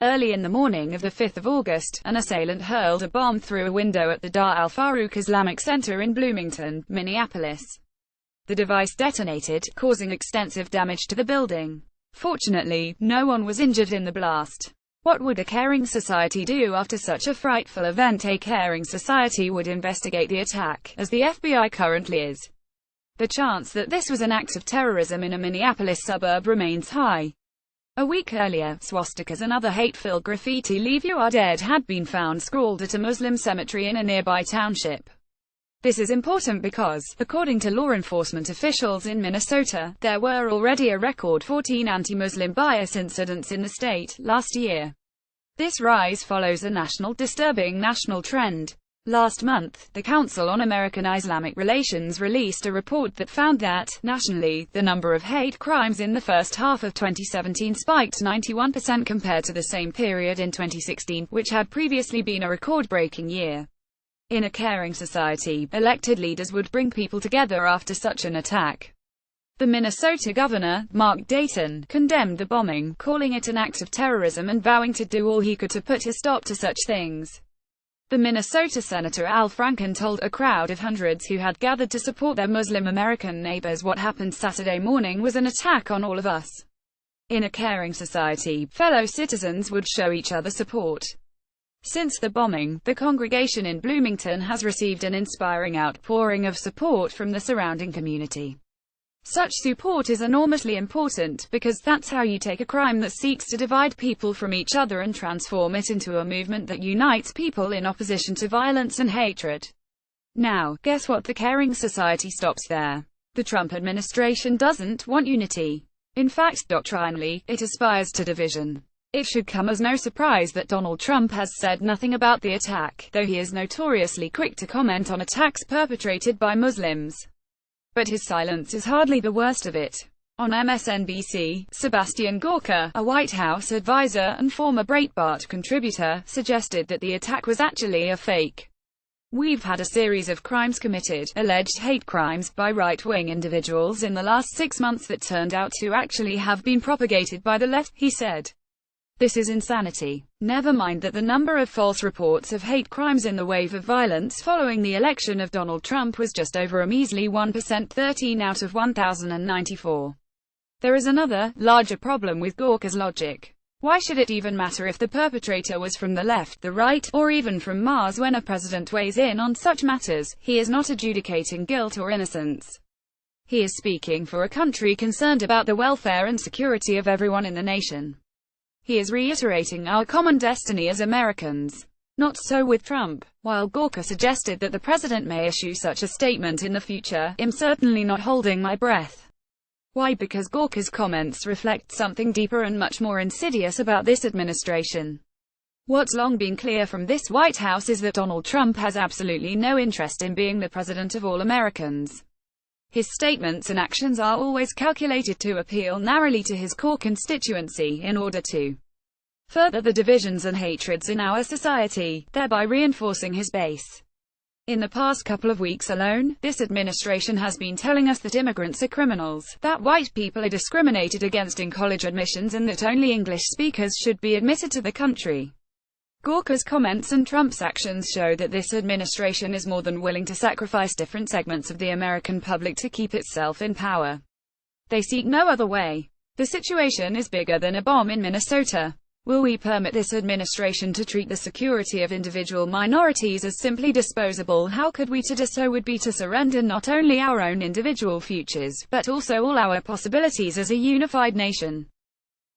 Early in the morning of the 5th of August, an assailant hurled a bomb through a window at the Dar al-Farouk Islamic Center in Bloomington, Minneapolis. The device detonated, causing extensive damage to the building. Fortunately, no one was injured in the blast. What would a caring society do after such a frightful event? A caring society would investigate the attack, as the FBI currently is. The chance that this was an act of terrorism in a Minneapolis suburb remains high. A week earlier, swastikas and other hate-filled graffiti "Leave You Are Dead" had been found scrawled at a Muslim cemetery in a nearby township. This is important because, according to law enforcement officials in Minnesota, there were already a record 14 anti-Muslim bias incidents in the state last year. This rise follows a disturbing national trend. Last month, the Council on American-Islamic Relations released a report that found that, nationally, the number of hate crimes in the first half of 2017 spiked 91% compared to the same period in 2016, which had previously been a record-breaking year. In a caring society, elected leaders would bring people together after such an attack. The Minnesota governor, Mark Dayton, condemned the bombing, calling it an act of terrorism and vowing to do all he could to put a stop to such things. The Minnesota Senator Al Franken told a crowd of hundreds who had gathered to support their Muslim American neighbors, "What happened Saturday morning was an attack on all of us. In a caring society, fellow citizens would show each other support." Since the bombing, the congregation in Bloomington has received an inspiring outpouring of support from the surrounding community. Such support is enormously important, because that's how you take a crime that seeks to divide people from each other and transform it into a movement that unites people in opposition to violence and hatred. Now, guess what? The caring society stops there. The Trump administration doesn't want unity. In fact, doctrinally, it aspires to division. It should come as no surprise that Donald Trump has said nothing about the attack, though he is notoriously quick to comment on attacks perpetrated by Muslims. But his silence is hardly the worst of it. On MSNBC, Sebastian Gorka, a White House advisor and former Breitbart contributor, suggested that the attack was actually a fake. "We've had a series of crimes committed, alleged hate crimes, by right-wing individuals in the last 6 months that turned out to actually have been propagated by the left," he said. This is insanity. Never mind that the number of false reports of hate crimes in the wave of violence following the election of Donald Trump was just over a measly 1%, 13 out of 1,094. There is another, larger problem with Gorka's logic. Why should it even matter if the perpetrator was from the left, the right, or even from Mars? When a president weighs in on such matters, he is not adjudicating guilt or innocence. He is speaking for a country concerned about the welfare and security of everyone in the nation. He is reiterating our common destiny as Americans. Not so with Trump. While Gorka suggested that the president may issue such a statement in the future, I'm certainly not holding my breath. Why? Because Gorka's comments reflect something deeper and much more insidious about this administration. What's long been clear from this White House is that Donald Trump has absolutely no interest in being the president of all Americans. His statements and actions are always calculated to appeal narrowly to his core constituency, in order to further the divisions and hatreds in our society, thereby reinforcing his base. In the past couple of weeks alone, this administration has been telling us that immigrants are criminals, that white people are discriminated against in college admissions, and that only English speakers should be admitted to the country. Gorka's comments and Trump's actions show that this administration is more than willing to sacrifice different segments of the American public to keep itself in power. They seek no other way. The situation is bigger than a bomb in Minnesota. Will we permit this administration to treat the security of individual minorities as simply disposable? How could we to do so would be to surrender not only our own individual futures, but also all our possibilities as a unified nation.